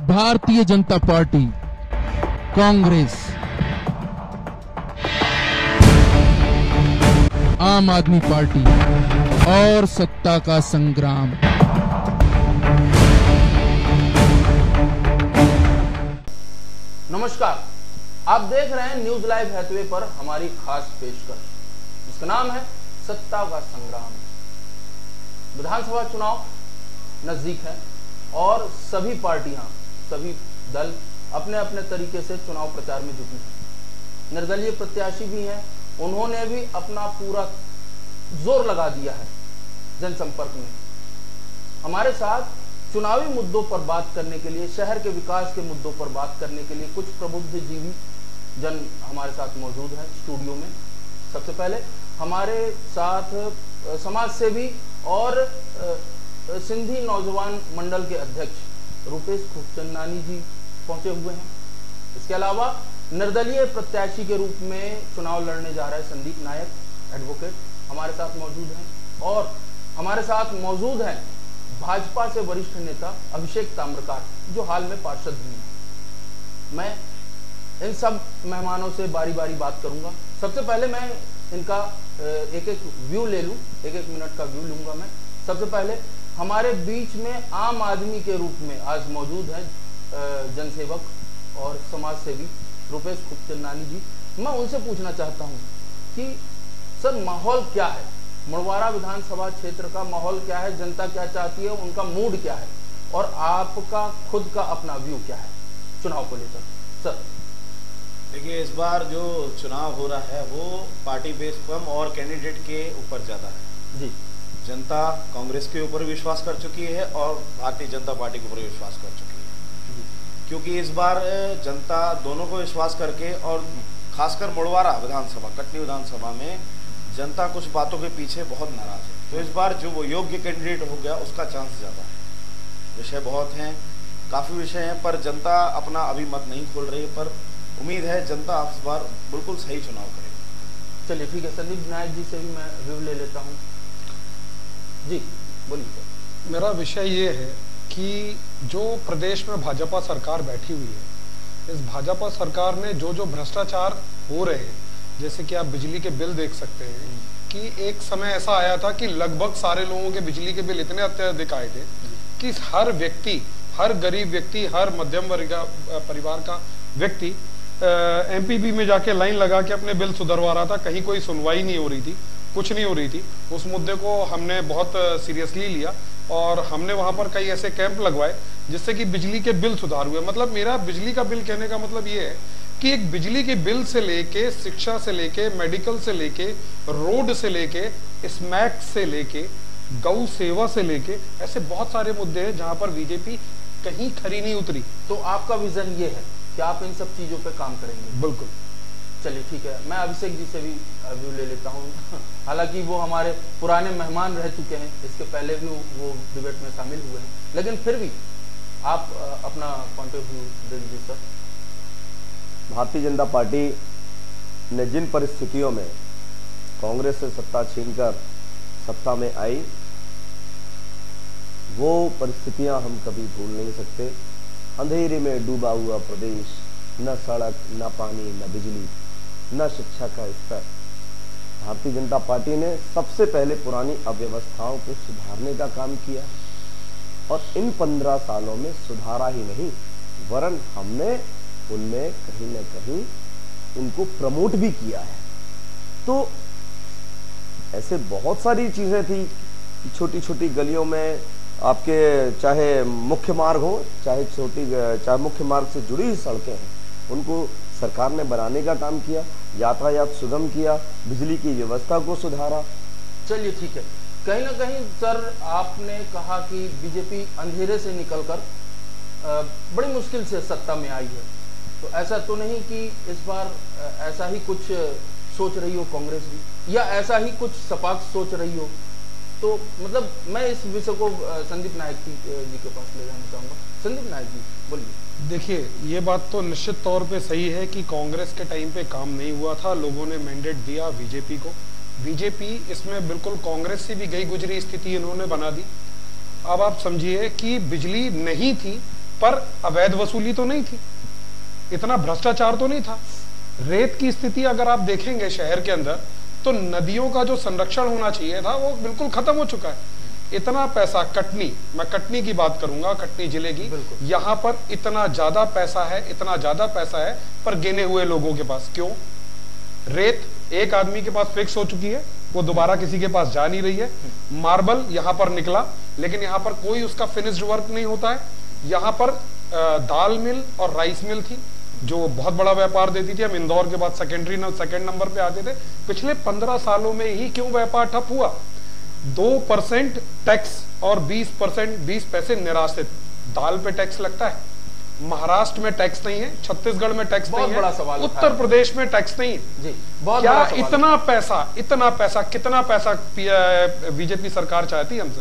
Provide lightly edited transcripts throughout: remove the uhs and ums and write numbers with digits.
Bharatiya Janata party, Congress, आम आदमी party और सत्ता का संग्राम। नमस्कार, आप देख रहे हैं न्यूज लाइव हैथवे पर हमारी खास पेशकश, जिसका नाम है सत्ता का संग्राम। विधानसभा चुनाव नजदीक है और सभी पार्टियां, सभी दल अपने अपने तरीके से चुनाव प्रचार में जुटी हैं। निर्दलीय प्रत्याशी भी हैं, उन्होंने भी अपना पूरा जोर लगा दिया है जनसंपर्क में। हमारे साथ चुनावी मुद्दों पर बात करने के लिए, शहर के विकास के मुद्दों पर बात करने के लिए कुछ प्रबुद्धजीवी जन हमारे साथ मौजूद हैं स्टूडियो में। सबसे पहले हमारे साथ समाज सेवी और सिंधी नौजवान मंडल के अध्यक्ष रूपेश खूबचंदानी जी पहुंचे हुए हैं। इसके अलावा निर्दलीय प्रत्याशी के रूप में चुनाव लड़ने जा रहे संदीप नायक एडवोकेट हमारे साथ मौजूद हैं, और हमारे साथ मौजूद हैं भाजपा से वरिष्ठ नेता अभिषेक ताम्रकार, जो हाल में पार्षद भी हैं। मैं इन सब मेहमानों से बारी बारी बात करूंगा। सबसे पहले मैं इनका एक एक व्यू ले लूं, एक एक मिनट का व्यू लूंगा मैं। सबसे पहले हमारे बीच में आम आदमी के रूप में आज मौजूद है जनसेवक और समाज सेवी रूपेश खूबचंदानी जी। मैं उनसे पूछना चाहता हूं कि सर, माहौल क्या है, मुड़वारा विधानसभा क्षेत्र का माहौल क्या है, जनता क्या चाहती है, उनका मूड क्या है, और आपका खुद का अपना व्यू क्या है चुनाव को लेकर। सर देखिए, इस बार जो चुनाव हो रहा है वो पार्टी बेस पर और कैंडिडेट के ऊपर ज़्यादा है जी। जनता कांग्रेस के ऊपर विश्वास कर चुकी है और भारतीय जनता पार्टी के ऊपर विश्वास कर चुकी है, क्योंकि इस बार जनता दोनों को विश्वास करके, और खासकर मुड़वारा विधानसभा, कटनी विधानसभा में जनता कुछ बातों के पीछे बहुत नाराज है। तो इस बार जो वो योग्य कैंडिडेट हो गया उसका चांस ज़्यादा है। विषय बहुत हैं, काफ़ी विषय हैं, पर जनता अपना अभी मत नहीं खोल रही है, पर उम्मीद है जनता इस बार बिल्कुल सही चुनाव करेगी। चलिए ठीक है, संदीप नायक जी से भी मैं व्यू ले लेता हूँ। जी बोलिए सर। मेरा विषय ये है कि जो प्रदेश में भाजपा सरकार बैठी हुई है, इस भाजपा सरकार ने जो जो भ्रष्टाचार हो रहे हैं, जैसे कि आप बिजली के बिल देख सकते हैं कि एक समय ऐसा आया था कि लगभग सारे लोगों के बिजली के बिल इतने अत्यधिक आए थे कि हर व्यक्ति, हर गरीब व्यक्ति, हर मध्यम वर्ग परिवार का व्यक्ति एमपीबी में जाके लाइन लगा के अपने बिल सुधरवा रहा था। कहीं कोई सुनवाई नहीं हो रही थी, कुछ नहीं हो रही थी। उस मुद्दे को हमने बहुत सीरियसली लिया और हमने वहां पर कई ऐसे कैंप लगवाए जिससे कि बिजली के बिल सुधार हुए। मतलब मेरा बिजली का बिल कहने का मतलब ये है कि एक बिजली के बिल से लेके, शिक्षा से लेके, मेडिकल से लेके, रोड से लेके, स्मैक से लेके, गौ सेवा से लेके, ऐसे बहुत सारे मुद्दे हैं जहां पर बीजेपी कहीं खरी नहीं उतरी। तो आपका विजन ये है कि आप इन सब चीजों पे काम करेंगे? बिल्कुल। चलिए ठीक है, मैं अभिषेक जी से भी व्यू ले लेता हूँ। हालांकि वो हमारे पुराने मेहमान रह चुके हैं, इसके पहले भी वो डिबेट में शामिल हुए हैं, लेकिन फिर भी आप अपना पॉइंट ऑफ व्यू दे दीजिए सर। भारतीय जनता पार्टी ने जिन परिस्थितियों में कांग्रेस से सत्ता छीनकर सत्ता में आई, वो परिस्थितियां हम कभी भूल नहीं सकते। अंधेरे में डूबा हुआ प्रदेश, न सड़क, न पानी, न बिजली, न शिक्षा का स्तर। भारतीय जनता पार्टी ने सबसे पहले पुरानी अव्यवस्थाओं को सुधारने का काम किया और इन 15 सालों में सुधारा ही नहीं, वरन हमने उनमें कहीं न कहीं उनको प्रमोट भी किया है। तो ऐसे बहुत सारी चीजें थी, छोटी छोटी गलियों में आपके चाहे मुख्य मार्ग हो, चाहे मुख्य मार्ग से जुड़ी हुई सड़कें हैं, उनको सरकार ने बनाने का काम किया, यातायात सुगम किया, बिजली की व्यवस्था को सुधारा। चलिए ठीक है, कहीं ना कहीं सर आपने कहा कि बीजेपी अंधेरे से निकलकर बड़ी मुश्किल से सत्ता में आई है, तो ऐसा तो नहीं कि इस बार ऐसा ही कुछ सोच रही हो कांग्रेस भी, या ऐसा ही कुछ सपा सोच रही हो? तो मतलब मैं इस विषय को संदीप नायक जी के पास ले जाना चाहूँगा। संदीप नायक जी बोलिए। देखिए, ये बात तो निश्चित तौर पे सही है कि कांग्रेस के टाइम पे काम नहीं हुआ था, लोगों ने मैंडेट दिया बीजेपी को, बीजेपी इसमें बिल्कुल कांग्रेस से भी गई गुजरी स्थिति इन्होंने बना दी। अब आप समझिए कि बिजली नहीं थी पर अवैध वसूली तो नहीं थी, इतना भ्रष्टाचार तो नहीं था। रेत की स्थिति अगर आप देखेंगे शहर के अंदर, तो नदियों का जो संरक्षण होना चाहिए था वो बिल्कुल खत्म हो चुका है। इतना पैसा कटनी, मैं कटनी की बात करूंगा, कटनी जिले की, यहां पर इतना ज्यादा पैसा है, इतना ज्यादा पैसा है, पर गिने हुए लोगों के पास। क्यों? रेत एक आदमी के पास फिक्स हो चुकी है, वो दोबारा किसी के पास जा नहीं रही है। मार्बल यहां पर निकला, लेकिन यहां पर कोई उसका फिनिश्ड वर्क नहीं होता है। यहां पर दाल मिल और राइस मिल थी जो बहुत बड़ा व्यापार देती थी, हम इंदौर के बाद सेकंड नंबर पे आते थे। पिछले 15 सालों में ही क्यों व्यापार ठप हुआ? 2% टैक्स और 20 पैसे निराश्रित। दाल पे टैक्स लगता है, महाराष्ट्र में टैक्स नहीं है, छत्तीसगढ़ में टैक्स नहीं है, उत्तर प्रदेश में टैक्स नहीं है। क्या इतना पैसा कितना पैसा बीजेपी सरकार चाहती हमसे?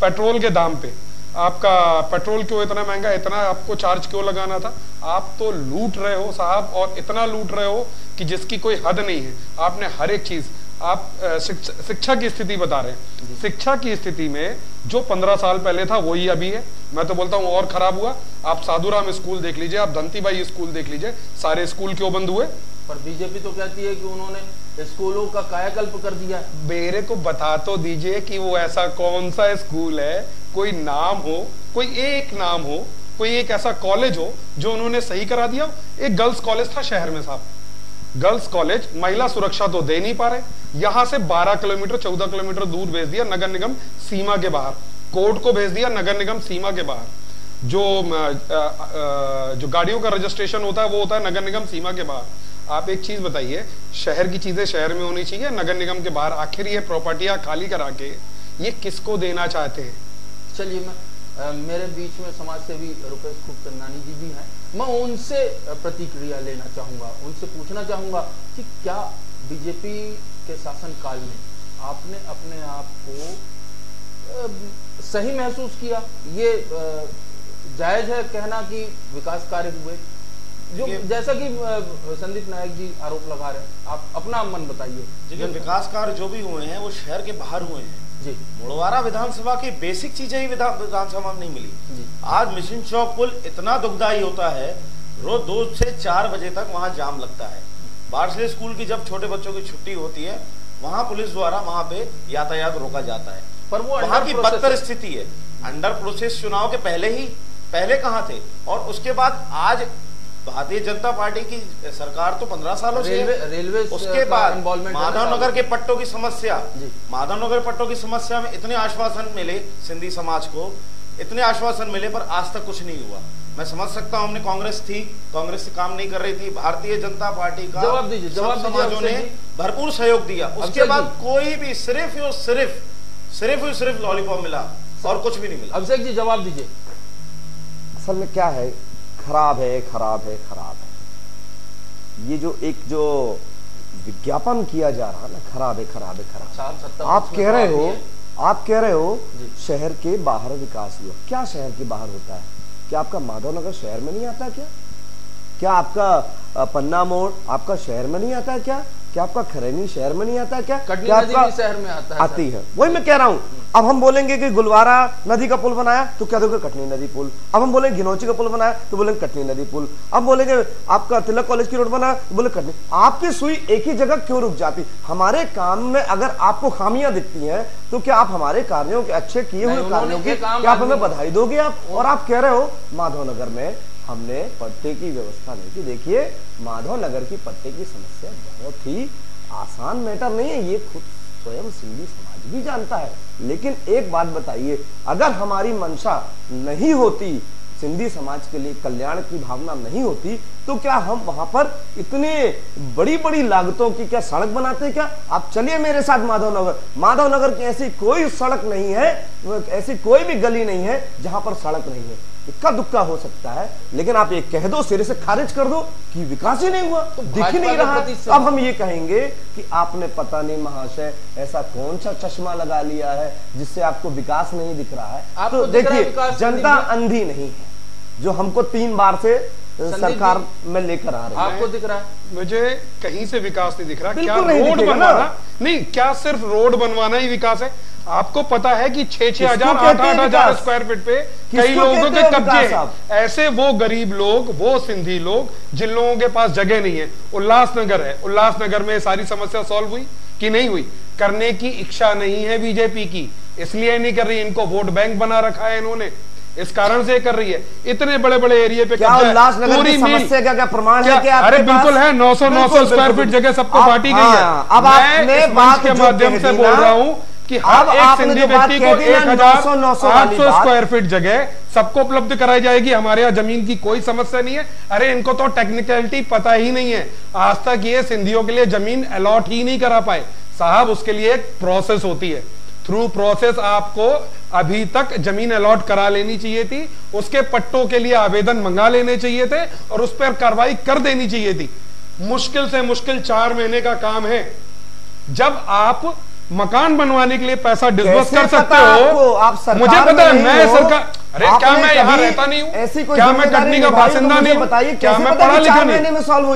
पेट्रोल के दाम पे, आपका पेट्रोल क्यों इतना महंगा, इतना आपको चार्ज क्यों लगाना था? आप तो लूट रहे हो साहब, और इतना लूट रहे हो कि जिसकी कोई हद नहीं है। आपने हर एक चीज, आप शिक्षा की स्थिति बता रहे हैं, शिक्षा की स्थिति में जो 15 साल पहले था वही अभी है। मैं तो बोलता हूं और खराब हुआ। आप साधुराम स्कूल देख लीजिए, आप धंतीबाई स्कूल देख लीजिए, सारे स्कूल क्यों बंद हुए? पर बीजेपी तो कहती है कि उन्होंने स्कूलों का कायाकल्प कर दिया। मेरे को बता तो दीजिए कि वो ऐसा कौन सा स्कूल है, कोई नाम हो, कोई एक नाम हो, कोई एक ऐसा कॉलेज हो जो उन्होंने सही करा दिया। एक गर्ल्स कॉलेज था शहर में साहब, गर्ल्स कॉलेज, महिला सुरक्षा तो दे नहीं पा रहे, यहां से 12 किलोमीटर 14 किलोमीटर दूर भेज दिया, नगर निगम सीमा के बाहर। कोर्ट को भेज दिया नगर निगम सीमा के बाहर। जो गाड़ियों का रजिस्ट्रेशन होता है वो होता है नगर निगम सीमा के बाहर। आप एक चीज बताइए, शहर की चीजें शहर में होनी चाहिए, नगर निगम के बाहर। आखिर ये प्रॉपर्टियां खाली करा के ये किसको देना चाहते हैं? चलिए, मेरे बीच में समाज सेवी रुपेश खूबचंदानी जी भी हैं, मैं उनसे प्रतिक्रिया लेना चाहूंगा, उनसे पूछना चाहूंगा कि क्या बीजेपी के शासनकाल में आपने अपने आप को सही महसूस किया? ये जायज है कहना कि विकास कार्य हुए? जो जैसा कि संदीप नायक जी आरोप लगा रहे हैं, आप अपना मन बताइए। विकास कार्य जो भी हुए हैं वो शहर के बाहर हुए हैं जी। मुड़वारा विधानसभा की बेसिक चीजें ही विधानसभा में नहीं मिली जी। आज मिशन चौक पुल इतना दुखदायी होता है, रोज 2 से 4 बजे तक वहां जाम लगता है। बार्सले स्कूल की जब छोटे बच्चों की छुट्टी होती है, वहां पुलिस द्वारा वहां पे यातायात रोका जाता है, पर वो वहां की बदतर स्थिति है। अंडर प्रोसेस चुनाव के पहले कहाँ थे? और उसके बाद आज भारतीय जनता पार्टी की सरकार तो 15 सालों से रेलवे उसके बाद माधवनगर के पट्टों की समस्या, माधवनगर पट्टों की समस्या में इतने आश्वासन मिले सिंधी समाज को, इतने आश्वासन मिले, पर आज तक कुछ नहीं हुआ। मैं समझ सकता हूं, हमने कांग्रेस थी, कांग्रेस से काम नहीं कर रही थी, भारतीय जनता पार्टी का जवाब दीजिए, समाजों ने भरपूर सहयोग दिया। उसके बाद कोई भी सिर्फ लॉलीपॉप मिला और कुछ भी नहीं मिला। अभिषेक जी जवाब दीजिए। असल में क्या है, खराब है। ये जो विज्ञापन किया जा रहा है ना, खराब है। आप कह रहे हो शहर के बाहर विकास हुआ। क्या शहर के बाहर होता है? क्या आपका माधवनगर शहर में नहीं आता? क्या आपका पन्ना मोड़ आपका शहर में नहीं आता? क्या आपका खरैनी शहर में नहीं आता? क्या आपका शहर में आता है? आती है। वही मैं कह रहा हूं। अब हम बोलेंगे कि गुलवारा नदी का पुल बनाया तो क्या दोगे? कटनी नदी पुल। अब हम बोलेंगे घिनौची का पुल बनाया तो बोलेंगे कटनी नदी पुल। अब बोलेंगे आपका तिलक कॉलेज की रोड बनाया तो बोले कटनी। आपकी सुई एक ही जगह क्यों रुक जाती? हमारे काम में अगर आपको खामियां दिखती हैं तो क्या आप हमारे कार्यों के, अच्छे किए हुए कार्यों के, क्या आप हमें बधाई दोगे? आप और आप कह रहे हो माधवनगर में हमने पट्टे की व्यवस्था नहीं की। देखिए, माधवनगर की पट्टे की समस्या बहुत ही आसान मैटर नहीं है, ये खुद स्वयं सिंधी समाज भी जानता है। लेकिन एक बात बताइए, अगर हमारी मंशा नहीं होती, सिंधी समाज के लिए कल्याण की भावना नहीं होती, तो क्या हम वहां पर इतने बड़ी बड़ी लागतों की क्या सड़क बनाते? क्या आप चलिए मेरे साथ माधवनगर की ऐसी कोई सड़क नहीं है, ऐसी कोई भी गली नहीं है जहां पर सड़क नहीं है। इक्का दुक्का हो सकता है, लेकिन आप ये कह दो, सिरे से खारिज कर दो कि विकास ही नहीं हुआ, तो दिख ही नहीं रहा। अब हम ये कहेंगे कि आपने पता नहीं महाशय ऐसा कौन सा चश्मा लगा लिया है जिससे आपको विकास नहीं दिख रहा है। तो देखिए, जनता अंधी नहीं है जो हमको 3 बार से सरकार में लेकर आ रही है। आपको दिख रहा है? मुझे कहीं से विकास नहीं दिख रहा। क्या रोड बनवाना नहीं, क्या सिर्फ रोड बनवाना ही विकास है? आपको पता है कि 6,000 8,000 स्क्वायर फीट पे कई लोगों के कब्जे हैं। ऐसे वो गरीब लोग, वो सिंधी लोग जिन लोगों के पास जगह नहीं है। उल्लासनगर है, उल्लासनगर में सारी समस्या सॉल्व हुई कि नहीं हुई? करने की इच्छा नहीं है बीजेपी की, इसलिए नहीं कर रही। इनको वोट बैंक बना रखा है इन्होंने, इस कारण से कर रही है। इतने बड़े बड़े एरिया पे पूरी समस्या क्या प्रमाण है? क्या अरे बिल्कुल है, 900 स्क्वायर फीट जगह सबको बांटी गई है। अब मैं इस मंच के माध्यम से बोल रहा हूं कि हर एक सिंधी व्यक्ति को 1,800 स्क्वायर फीट जगह सबको उपलब्ध कराई जाएगी। हमारे यहाँ जमीन की कोई समस्या नहीं है। अरे इनको तो टेक्निकलिटी पता ही नहीं है। आज तक ये सिंधियों के लिए जमीन अलॉट ही नहीं करा पाए साहब। उसके लिए एक प्रोसेस होती है, थ्रू प्रोसेस आपको अभी तक जमीन अलॉट करा लेनी चाहिए थी। उसके पट्टों के लिए आवेदन मंगा लेने चाहिए थे और उस पर कार्रवाई कर देनी चाहिए थी। मुश्किल से मुश्किल 4 महीने का काम है। जब आप मकान बनवाने के लिए पैसा डिस्बर्स कर सकते हो, मुझे पता है मैं सरकार, अरे क्या मैं यहाँ रहता नहीं हूँ? क्या मैं कटनी का बासिंदा नहीं हूँ? क्या मैं पढ़ा लिखा नहीं?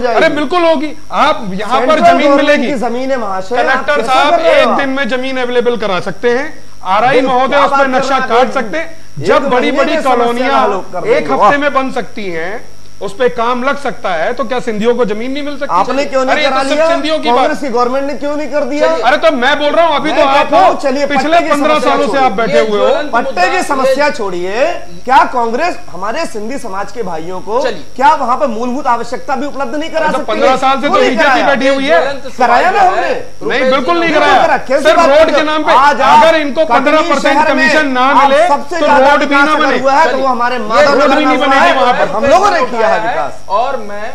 अरे बिल्कुल होगी। आप यहाँ पर जमीन मिलेगी, कलेक्टर साहब 1 दिन में जमीन अवेलेबल करा सकते हैं। आरआई महोदय उस पर नक्शा काट सकते हैं। जब बड़ी बड़ी कॉलोनियां 1 हफ्ते में बन सकती हैं, उस पे काम लग सकता है, तो क्या सिंधियों को जमीन नहीं मिल सकती? आपने क्यों नहीं करा लिया? सिंधियों की कांग्रेस की गवर्नमेंट ने क्यों नहीं कर दिया? अरे तो मैं बोल रहा हूँ, अभी तो आप हो, पिछले 15 सालों से आप बैठे हुए हो। पट्टे की समस्या छोड़िए, क्या कांग्रेस हमारे सिंधी समाज के भाइयों को क्या वहां पर मूलभूत आवश्यकता भी उपलब्ध नहीं करा सकती? 15 साल से तो बीजेपी बैठी हुई है। कराया ना हमने? नहीं, बिल्कुल नहीं कराया। सिर्फ रोड के नाम पे अगर इनको 15% कमीशन ना मिले तो रोड भी ना बने, तो वो हमारे रोड भी नहीं बनेगी वहां पर। हम लोगों ने किया है विकास। और मैं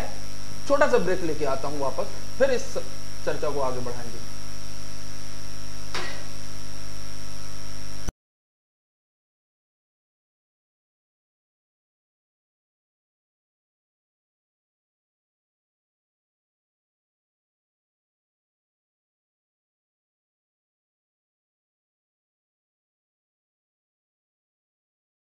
छोटा सा ब्रेक लेके आता हूं वापस, फिर इस चर्चा को आगे बढ़ाएंगे।